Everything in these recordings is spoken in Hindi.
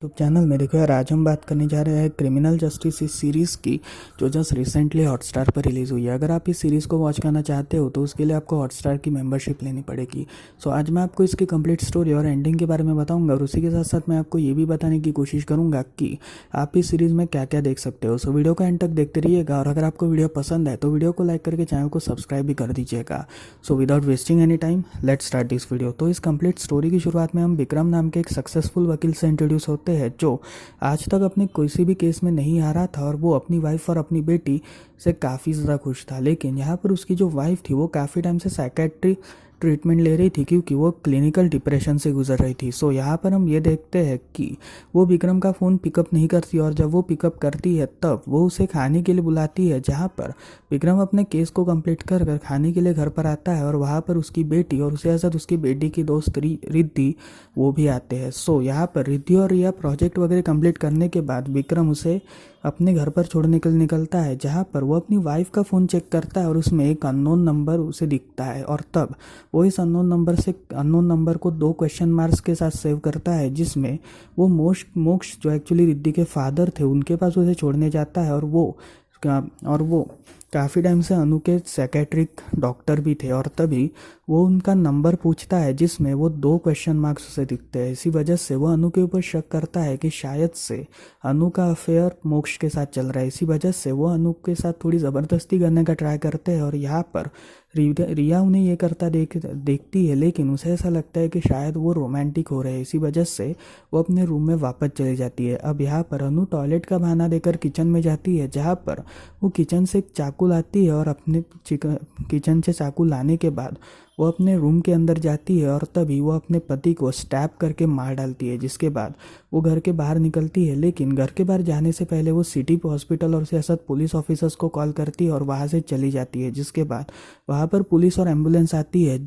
यूट्यूब चैनल में देखो यार, आज हम बात करने जा रहे हैं क्रिमिनल जस्टिस इस सीरीज़ की, जो जस्ट रिसेंटली हॉटस्टार पर रिलीज़ हुई है। अगर आप इस सीरीज़ को वॉच करना चाहते हो तो उसके लिए आपको हॉटस्टार की मेंबरशिप लेनी पड़ेगी। सो आज मैं आपको इसकी कंप्लीट स्टोरी और एंडिंग के बारे में बताऊंगा, और उसी के साथ साथ मैं आपको ये भी बताने की कोशिश करूंगा कि आप इस सीरीज़ में क्या क्या देख सकते हो। सो वीडियो को एंड तक देखते रहिएगा, और अगर आपको वीडियो पसंद है तो वीडियो को लाइक करके चैनल को सब्सक्राइब भी कर दीजिएगा। So without wasting any time let's start this video. तो इस कंप्लीट स्टोरी की शुरुआत में हम विक्रम नाम के एक सक्सेसफुल वकील से इंट्रोड्यूस होते हैं, जो आज तक अपने किसी भी केस में नहीं हारा था, और वो अपनी वाइफ और अपनी बेटी से काफ़ी ज़्यादा खुश था। लेकिन यहाँ पर उसकी जो वाइफ थी वो काफ़ी टाइम से साइकेट्री ट्रीटमेंट ले रही थी, क्योंकि वो क्लिनिकल डिप्रेशन से गुजर रही थी। सो यहाँ पर हम ये देखते हैं कि वो विक्रम का फ़ोन पिकअप नहीं करती, और जब वो पिकअप करती है तब वो उसे खाने के लिए बुलाती है, जहाँ पर विक्रम अपने केस को कंप्लीट कर कर खाने के लिए घर पर आता है, और वहाँ पर उसकी बेटी और उसके साथ उसकी बेटी की दोस्त रिद्धि वो भी आते हैं। सो यहाँ पर रिद्धि और रिया प्रोजेक्ट वगैरह कंप्लीट करने के बाद विक्रम उसे अपने घर पर छोड़ने के लिए निकलता है, जहाँ पर वो अपनी वाइफ का फ़ोन चेक करता है और उसमें एक अननोन नंबर उसे दिखता है, और तब वो इस अननोन नंबर को 2 क्वेश्चन मार्क्स के साथ सेव करता है, जिसमें वो मोक्ष जो एक्चुअली रिद्धि के फादर थे उनके पास उसे छोड़ने जाता है। और वो काफ़ी टाइम से अनु के सेक्रेटरिक डॉक्टर भी थे, और तभी वो उनका नंबर पूछता है, जिसमें वो 2 क्वेश्चन मार्क्स उसे दिखते हैं। इसी वजह से वो अनु के ऊपर शक करता है कि शायद से अनु का अफेयर मोक्ष के साथ चल रहा है। इसी वजह से वो अनु के साथ थोड़ी ज़बरदस्ती करने का ट्राई करते हैं, और यहाँ पर रिया उन्हें ये करता देखती है, लेकिन उसे ऐसा लगता है कि शायद वो रोमांटिक हो रहे हैं। इसी वजह से वो अपने रूम में वापस चली जाती है। अब यहाँ पर अनु टॉयलेट का बहाना देकर किचन में जाती है, जहाँ पर वो किचन से एक चाकू लाती है, और अपने किचन से चाकू लाने के बाद वो अपने रूम के अंदर जाती है, और तभी वो अपने पति को स्टैब करके मार डालती है। जिसके बाद वो घर के बाहर निकलती है, लेकिन घर के बाहर जाने से पहले वो सिटी हॉस्पिटल और उसके साथ पुलिस ऑफिसर्स को कॉल करती है और वहाँ से चली जाती है। जिसके बाद वहाँ पर पुलिस और एम्बुलेंस आती है,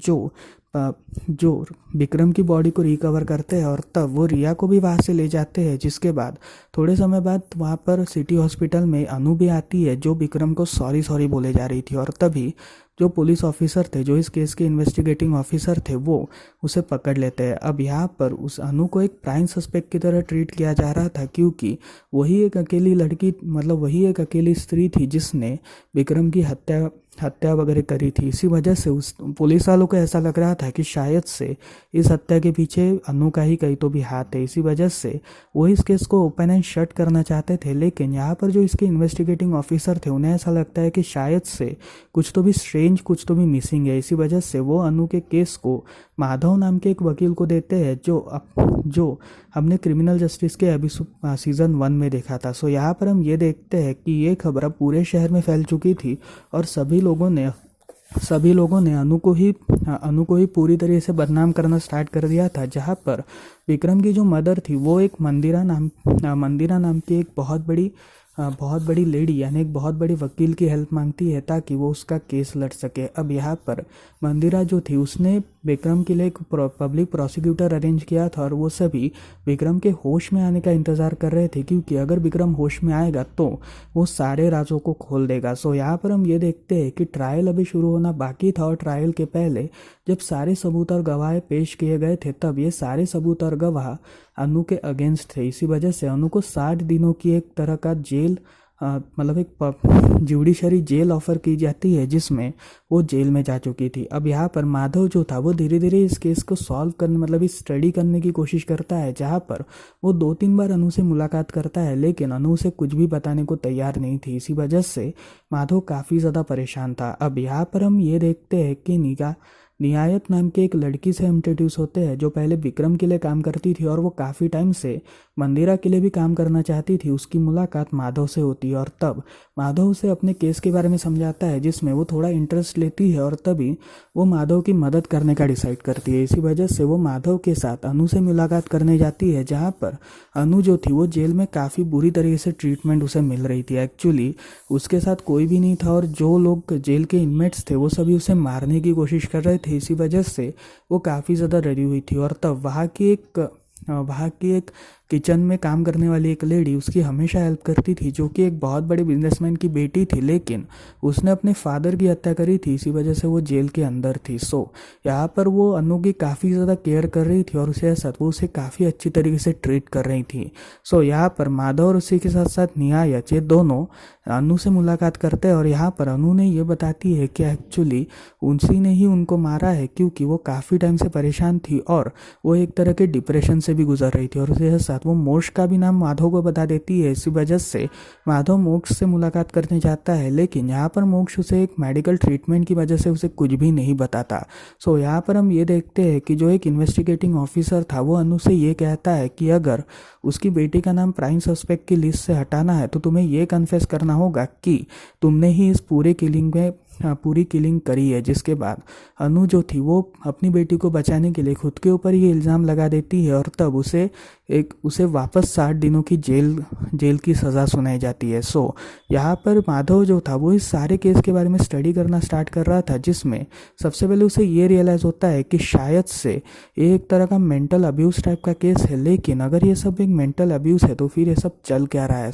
जो विक्रम की बॉडी को रिकवर करते हैं, और तब वो रिया को भी वहाँ से ले जाते हैं। जिसके बाद थोड़े समय बाद वहाँ पर सिटी हॉस्पिटल में अनु भी आती है, जो विक्रम को सॉरी सॉरी बोले जा रही थी, और तभी जो पुलिस ऑफिसर थे, जो इस केस के इन्वेस्टिगेटिंग ऑफिसर थे, वो उसे पकड़ लेते हैं। अब यहाँ पर उस अनु को एक प्राइम सस्पेक्ट की तरह ट्रीट किया जा रहा था, क्योंकि वही एक अकेली लड़की, मतलब वही एक अकेली स्त्री थी जिसने विक्रम की हत्या वगैरह करी थी। इसी वजह से उस पुलिस वालों को ऐसा लग रहा था कि शायद से इस हत्या के पीछे अनु का ही कहीं तो भी हाथ है। इसी वजह से वो इस केस को ओपन एंड शट करना चाहते थे, लेकिन यहाँ पर जो इसके इन्वेस्टिगेटिंग ऑफिसर थे उन्हें ऐसा लगता है कि शायद से कुछ तो भी स्ट्रेंज, कुछ तो भी मिसिंग है। इसी वजह से वो अनु के केस को माधव नाम के एक वकील को देते हैं, जो हमने क्रिमिनल जस्टिस के अभी सीज़न 1 में देखा था। सो यहाँ पर हम ये देखते हैं कि ये खबर अब पूरे शहर में फैल चुकी थी, और सभी लोगों ने अनु को ही पूरी तरीके से बदनाम करना स्टार्ट कर दिया था। जहाँ पर विक्रम की जो मदर थी वो एक मंदिरा नाम की एक बहुत बड़ी लेडी, यानी एक बहुत बड़ी वकील की हेल्प मांगती है, ताकि वो उसका केस लड़ सके। अब यहाँ पर मंदिरा जो थी उसने विक्रम के लिए एक पब्लिक प्रोसिक्यूटर अरेंज किया था, और वो सभी विक्रम के होश में आने का इंतज़ार कर रहे थे, क्योंकि अगर विक्रम होश में आएगा तो वो सारे राजों को खोल देगा। सो यहाँ पर हम ये देखते हैं कि ट्रायल अभी शुरू होना बाकी था, और ट्रायल के पहले जब सारे सबूत और गवाह पेश किए गए थे, तब ये सारे सबूत और गवाह अनु के अगेंस्ट थे। इसी वजह से अनु को 60 दिनों की एक तरह का जेल, मतलब एक जुडिशरी जेल ऑफर की जाती है, जिसमें वो जेल में जा चुकी थी। अब यहाँ पर माधव जो था वो धीरे धीरे इस केस को सॉल्व करने, मतलब इस स्टडी करने की कोशिश करता है, जहाँ पर वो 2-3 बार अनु से मुलाकात करता है, लेकिन अनु उसे कुछ भी बताने को तैयार नहीं थी। इसी वजह से माधव काफ़ी ज़्यादा परेशान था। अब यहाँ पर हम ये देखते हैं कि नियायत नाम के एक लड़की से इंट्रोड्यूस होते हैं, जो पहले विक्रम के लिए काम करती थी, और वो काफ़ी टाइम से मंदिरा के लिए भी काम करना चाहती थी। उसकी मुलाकात माधव से होती है, और तब माधव उसे अपने केस के बारे में समझाता है, जिसमें वो थोड़ा इंटरेस्ट लेती है, और तभी वो माधव की मदद करने का डिसाइड करती है। इसी वजह से वो माधव के साथ अनु से मुलाकात करने जाती है, जहाँ पर अनु जो थी वो जेल में काफ़ी बुरी तरीके से ट्रीटमेंट उसे मिल रही थी। एक्चुअली उसके साथ कोई भी नहीं था, और जो लोग जेल के इनमेट्स थे वो सभी उसे मारने की कोशिश कर रहे थे। इसी वजह से वो काफ़ी ज़्यादा डरी हुई थी, और तब वहाँ की एक किचन में काम करने वाली एक लेडी उसकी हमेशा हेल्प करती थी, जो कि एक बहुत बड़े बिजनेसमैन की बेटी थी, लेकिन उसने अपने फादर की हत्या करी थी, इसी वजह से वो जेल के अंदर थी। यहाँ पर वो अनु की काफ़ी ज़्यादा केयर कर रही थी और वो उसे काफ़ी अच्छी तरीके से ट्रीट कर रही थी। यहाँ पर माधव और उसी के साथ साथ निहायत ये दोनों अनु से मुलाकात करते हैं और यहाँ पर अनु ने ये बताती है कि एक्चुअली उसी ने ही उनको मारा है, क्योंकि वो काफ़ी टाइम से परेशान थी और वो एक तरह के डिप्रेशन से भी गुजर रही थी। और उसके साथ वो मोक्ष का भी नाम माधव को बता देती है। इसी वजह से माधव मोक्ष से मुलाकात करने जाता है, लेकिन यहाँ पर मोक्ष उसे एक मेडिकल ट्रीटमेंट की वजह से उसे कुछ भी नहीं बताता। यहाँ पर हम ये देखते हैं कि जो एक इन्वेस्टिगेटिंग ऑफिसर था वो अनु से ये कहता है कि अगर उसकी बेटी का नाम प्राइम सस्पेक्ट की लिस्ट से हटाना है तो तुम्हें ये कन्फेस करना होगा कि तुमने ही इस पूरी किलिंग करी है। जिसके बाद अनु जो थी वो अपनी बेटी को बचाने के लिए खुद के ऊपर ये इल्ज़ाम लगा देती है और तब उसे वापस 60 दिनों की जेल की सज़ा सुनाई जाती है। यहाँ पर माधव जो था वो इस सारे केस के बारे में स्टडी करना स्टार्ट कर रहा था, जिसमें सबसे पहले उसे ये रियलाइज़ होता है कि शायद से ये एक तरह का मेंटल अब्यूज़ टाइप का केस है, लेकिन अगर ये सब एक मेंटल अब्यूज़ है तो फिर ये सब चल क्या रहा है।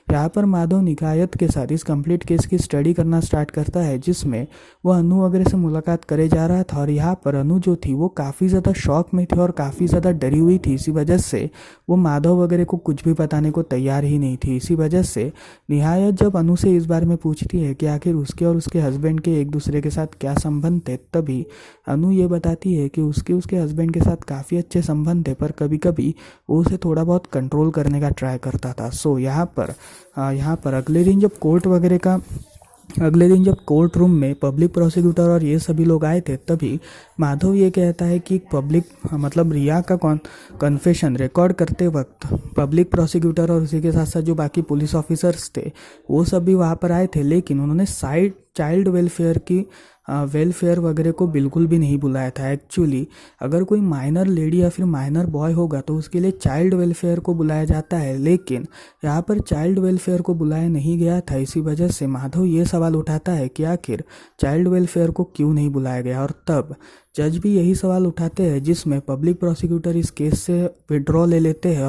यहाँ पर माधव निकायत के साथ इस कंप्लीट केस की स्टडी करना स्टार्ट करता है, जिसमें वो अनु वगैरह से मुलाकात करे जा रहा था। और यहाँ पर अनु जो थी वो काफ़ी ज़्यादा शॉक में थी और काफ़ी ज़्यादा डरी हुई थी। इसी वजह से वो माधव वगैरह को कुछ भी बताने को तैयार ही नहीं थी। इसी वजह से निहायत जब अनु से इस बारे में पूछती है कि आखिर उसके और उसके हस्बैंड के एक दूसरे के साथ क्या संबंध थे, तभी अनु ये बताती है कि उसके हस्बैंड के साथ काफ़ी अच्छे संबंध थे, पर कभी कभी वो उसे थोड़ा बहुत कंट्रोल करने का ट्राई करता था। यहाँ पर अगले दिन जब कोर्ट रूम में पब्लिक प्रोसिक्यूटर और ये सभी लोग आए थे, तभी माधव ये कहता है कि रिया का कन्फेशन रिकॉर्ड करते वक्त पब्लिक प्रोसिक्यूटर और उसी के साथ साथ जो बाकी पुलिस ऑफिसर्स थे वो सभी वहाँ पर आए थे, लेकिन उन्होंने चाइल्ड वेलफेयर वगैरह को बिल्कुल भी नहीं बुलाया था। एक्चुअली अगर कोई माइनर लेडी या फिर माइनर बॉय होगा तो उसके लिए चाइल्ड वेलफेयर को बुलाया जाता है, लेकिन यहाँ पर चाइल्ड वेलफेयर को बुलाया नहीं गया था। इसी वजह से माधव ये सवाल उठाता है कि आखिर चाइल्ड वेलफेयर को क्यों नहीं बुलाया गया, और तब जज भी यही सवाल उठाते हैं, जिसमें पब्लिक प्रोसिक्यूटर इस केस से विड्रॉ ले लेते हैं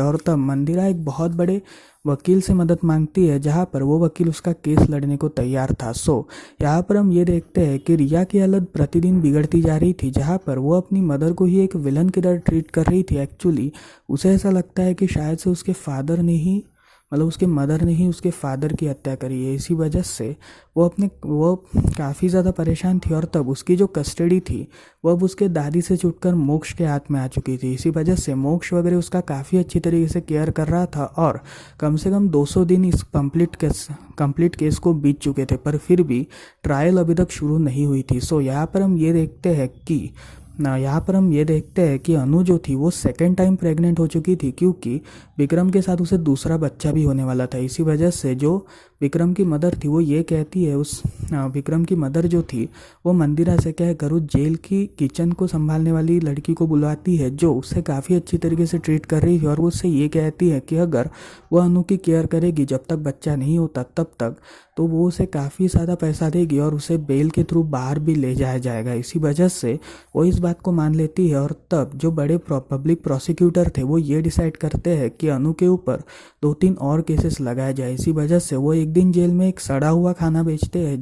और तब मंदिरा एक बहुत बड़े वकील से मदद मांगती है, जहां पर वो वकील उसका केस लड़ने को तैयार था। यहाँ पर हम ये देखते हैं कि रिया की हालत प्रतिदिन बिगड़ती जा रही थी, जहां पर वो अपनी मदर को ही एक विलन की तरह ट्रीट कर रही थी। एक्चुअली उसे ऐसा लगता है कि शायद से उसके मदर ने ही उसके फादर की हत्या करी है। इसी वजह से वो काफ़ी ज़्यादा परेशान थी और तब उसकी जो कस्टडी थी वो अब उसके दादी से छूटकर मोक्ष के हाथ में आ चुकी थी। इसी वजह से मोक्ष वगैरह उसका काफ़ी अच्छी तरीके से केयर कर रहा था और कम से कम 200 दिन इस कंप्लीट केस को बीत चुके थे, पर फिर भी ट्रायल अभी तक शुरू नहीं हुई थी। यहाँ पर हम ये देखते हैं कि अनु जो थी वो सेकेंड टाइम प्रेग्नेंट हो चुकी थी, क्योंकि विक्रम के साथ उसे दूसरा बच्चा भी होने वाला था। इसी वजह से जो विक्रम की मदर थी वो ये कहती है, विक्रम की मदर जो थी वो मंदिरा से क्या करूँ जेल की किचन को संभालने वाली लड़की को बुलाती है, जो उसे काफ़ी अच्छी तरीके से ट्रीट कर रही थी, और वो उससे ये कहती है कि अगर वो अनु की केयर करेगी जब तक बच्चा नहीं होता तब तक, तो वो उसे काफ़ी ज़्यादा पैसा देगी और उसे बेल के थ्रू बाहर भी ले जाया जाएगा। इसी वजह से वो इस बात को मान लेती है और तब जो बड़े पब्लिक प्रोसिक्यूटर थे वो ये डिसाइड करते हैं कि अनु के ऊपर 2-3 और केसेस लगाए जाए। इसी वजह से वो एक दिन जेल में एक सड़ा हुआ खाना बेचते हैं,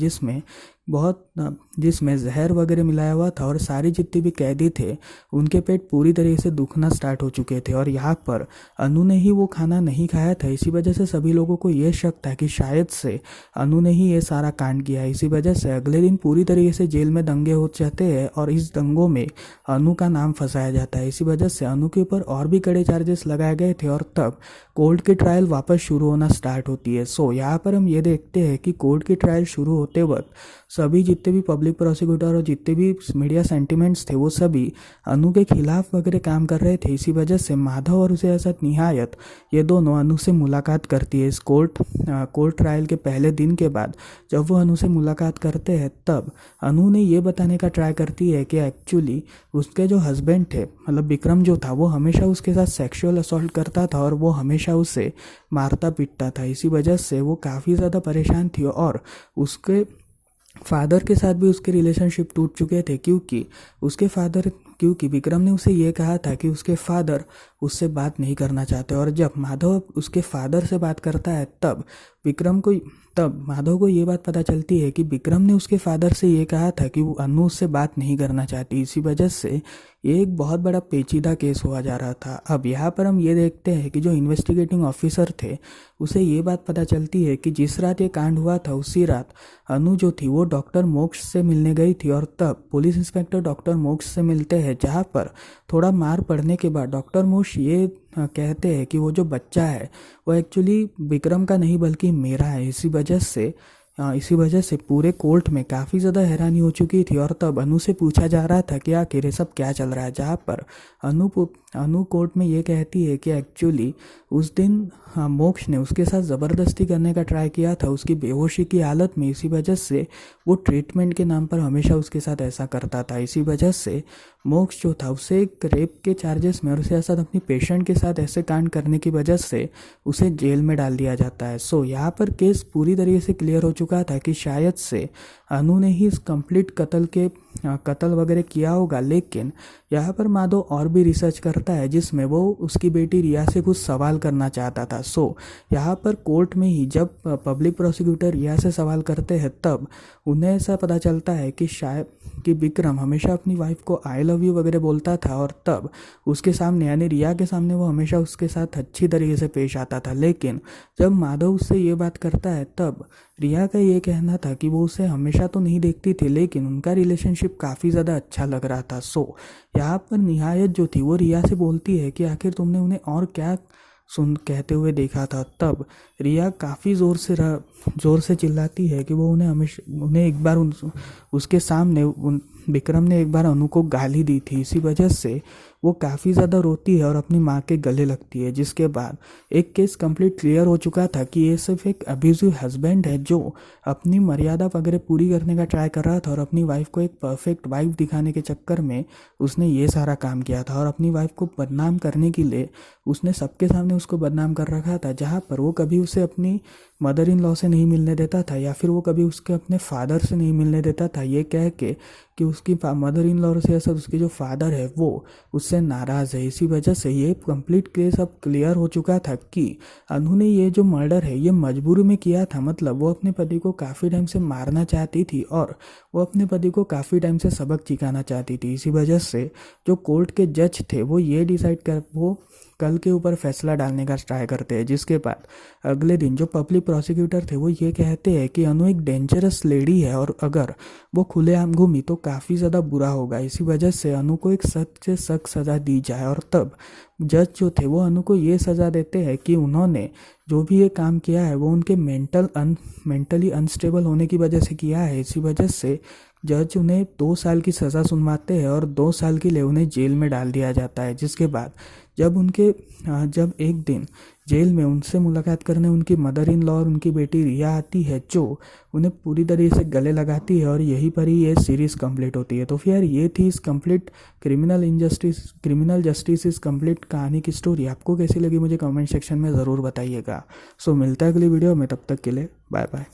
जिसमें जहर वगैरह मिलाया हुआ था, और सारी जितने भी कैदी थे उनके पेट पूरी तरीके से दुखना स्टार्ट हो चुके थे, और यहाँ पर अनु ने ही वो खाना नहीं खाया था। इसी वजह से सभी लोगों को ये शक था कि शायद से अनु ने ही ये सारा कांड किया है। इसी वजह से अगले दिन पूरी तरीके से जेल में दंगे हो जाते हैं और इस दंगों में अनु का नाम फंसाया जाता है। इसी वजह से अनु के ऊपर और भी कड़े चार्जेस लगाए गए थे और तब कोर्ट की ट्रायल वापस शुरू होना स्टार्ट होती है। यहाँ पर हम ये देखते हैं कि कोर्ट की ट्रायल शुरू होते वक्त सभी जितने भी पब्लिक प्रोसिक्यूटर और जितने भी मीडिया सेंटिमेंट्स थे वो सभी अनु के खिलाफ वगैरह काम कर रहे थे। इसी वजह से माधव और उसे साथ निहायत ये दोनों अनु से मुलाकात करती है। इस कोर्ट ट्रायल के पहले दिन के बाद जब वो अनु से मुलाकात करते हैं, तब अनु ने ये बताने का ट्राई करती है कि एक्चुअली उसके जो हस्बैंड थे विक्रम जो था वो हमेशा उसके साथ सेक्सुअल असॉल्ट करता था और वो हमेशा उसे मारता पीटता था। इसी वजह से वो काफ़ी ज़्यादा परेशान थी और उसके फादर के साथ भी उसके रिलेशनशिप टूट चुके थे, क्योंकि उसके क्योंकि विक्रम ने उसे ये कहा था कि उसके फादर उससे बात नहीं करना चाहते, और जब माधव उसके फादर से बात करता है तब माधव को ये बात पता चलती है कि विक्रम ने उसके फादर से ये कहा था कि वो अनु उससे बात नहीं करना चाहती। इसी वजह से ये एक बहुत बड़ा पेचीदा केस हुआ जा रहा था। अब यहाँ पर हम ये देखते हैं कि जो इन्वेस्टिगेटिंग ऑफिसर थे उसे ये बात पता चलती है कि जिस रात ये कांड हुआ था उसी रात अनु जो थी वो डॉक्टर मोक्ष से मिलने गई थी, और तब पुलिस इंस्पेक्टर डॉक्टर मोक्ष से मिलते हैं, जहाँ पर थोड़ा मार पड़ने के बाद डॉक्टर मोक्ष ये कहते हैं कि वो जो बच्चा है वो एक्चुअली विक्रम का नहीं बल्कि मेरा है। इसी वजह से पूरे कोर्ट में काफ़ी ज़्यादा हैरानी हो चुकी थी, और तब अनु से पूछा जा रहा था कि आखिर ये सब क्या चल रहा है, जहाँ पर अनु कोर्ट में ये कहती है कि एक्चुअली उस दिन मोक्ष ने उसके साथ ज़बरदस्ती करने का ट्राई किया था उसकी बेहोशी की हालत में। इसी वजह से वो ट्रीटमेंट के नाम पर हमेशा उसके साथ ऐसा करता था। इसी वजह से मोक्ष जो था उसे एक रेप के चार्जेस में और उसके साथ अपनी पेशेंट के साथ ऐसे कांड करने की वजह से उसे जेल में डाल दिया जाता है। सो यहाँ पर केस पूरी तरीके से क्लियर हो चुका था कि शायद से अनु ने ही इस कंप्लीट कत्ल वगैरह किया होगा। लेकिन यहाँ पर माधव और भी रिसर्च करता है जिसमें वो उसकी बेटी रिया से कुछ सवाल करना चाहता था। सो यहाँ पर कोर्ट में ही जब पब्लिक प्रोसिक्यूटर रिया से सवाल करते हैं तब उन्हें ऐसा पता चलता है कि शायद कि विक्रम हमेशा अपनी वाइफ को आई लव यू वगैरह बोलता था, और तब उसके सामने यानी रिया के सामने वो हमेशा उसके साथ अच्छी तरीके से पेश आता था। लेकिन जब माधव उससे ये बात करता है तब रिया का ये कहना था कि वो उसे हमेशा तो नहीं देखती थी, लेकिन उनका रिलेशनशिप काफ़ी ज़्यादा अच्छा लग रहा था। सो यहाँ पर निहायत जो थी वो रिया से बोलती है कि आखिर तुमने उन्हें और क्या कहते हुए देखा था। तब रिया काफ़ी ज़ोर से चिल्लाती है कि वो उन्हें एक बार उसके सामने विक्रम ने एक बार अनु को गाली दी थी। इसी वजह से वो काफ़ी ज़्यादा रोती है और अपनी माँ के गले लगती है, जिसके बाद एक केस कंप्लीट क्लियर हो चुका था कि ये सिर्फ एक अब्यूजिव हस्बैंड है जो अपनी मर्यादा वगैरह पूरी करने का ट्राई कर रहा था, और अपनी वाइफ को एक परफेक्ट वाइफ दिखाने के चक्कर में उसने ये सारा काम किया था, और अपनी वाइफ को बदनाम करने के लिए उसने सबके सामने उसको बदनाम कर रखा था। जहाँ पर वो कभी उसे अपनी मदर इन लॉ से नहीं मिलने देता था, या फिर वो कभी उसके अपने फादर से नहीं मिलने देता था, ये कह के कि उसकी मदर इन लॉ से ऐसा उसके जो फादर है वो उससे नाराज़ है। इसी वजह से ये कंप्लीट केस अब क्लियर हो चुका था कि अनु ने ये जो मर्डर है ये मजबूरी में किया था। मतलब वो अपने पति को काफ़ी टाइम से मारना चाहती थी और वो अपने पति को काफ़ी टाइम से सबक सिखाना चाहती थी। इसी वजह से जो कोर्ट के जज थे वो कल के ऊपर फैसला डालने का ट्राई करते हैं, जिसके बाद अगले दिन जो पब्लिक प्रोसिक्यूटर थे वो ये कहते हैं कि अनु एक डेंजरस लेडी है और अगर वो खुलेआम घूमी तो काफ़ी ज़्यादा बुरा होगा। इसी वजह से अनु को एक सख्त से सख्त सज़ा दी जाए, और तब जज जो थे वो अनु को ये सज़ा देते हैं कि उन्होंने जो भी ये काम किया है वो उनके मेंटली अनस्टेबल होने की वजह से किया है। इसी वजह से जज उन्हें 2 साल की सज़ा सुनवाते हैं और 2 साल के लिए उन्हें जेल में डाल दिया जाता है। जिसके बाद जब एक दिन जेल में उनसे मुलाकात करने उनकी मदर इन लॉ और उनकी बेटी रिया आती है, जो उन्हें पूरी तरीके से गले लगाती है, और यहीं पर ही ये सीरीज़ कंप्लीट होती है। तो फिर ये थी इस कंप्लीट क्रिमिनल जस्टिस इस कंप्लीट कहानी की स्टोरी। आपको कैसी लगी मुझे कमेंट सेक्शन में ज़रूर बताइएगा। सो मिलता है अगली वीडियो में, तब तक के लिए बाय बाय।